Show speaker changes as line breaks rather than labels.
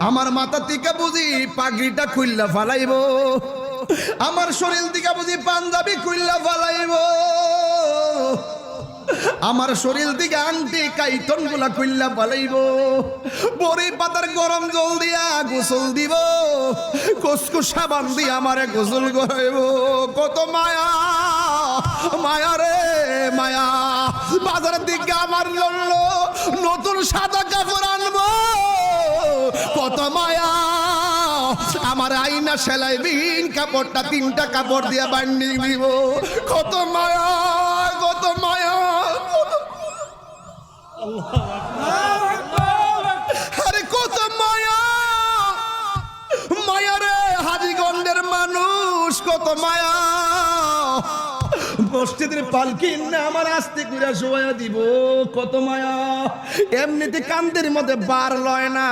আমার মাথা থেকে বুঝি পাগড়িটা খুললা ফালাইব, আমার শরীর থেকে বুঝি পাঞ্জাবি খুললা ফালাইব, আমার শরীর থেকে আংটি কাইতন গুলা খুললা ফালাইব, বড়ি পাতার গরম জল দিয়া গোসল দিব, কুসকুস সাবান দিয়ে আমারে গোসল করাইব। কত মায়া মায়া রে মায়া। বাজারের দিকে আমার জন্য নতুন সাদা কাপড় আনবো, কত মায়া। আমার আইনা সেলাই বিন কাপড়টা 3টা কাপড় দিয়া বান্ডিং দিব, কত মায়া কত মায়া। আরে কত মায়া মায়া রে। হাজীগঞ্জের মানুষ কত মায়া। মসজিদের পালকি না আমার আস্তে করে শোয়া দিব, কত মায়া। এমনিতে কান্দের মধ্যে বার লয় না।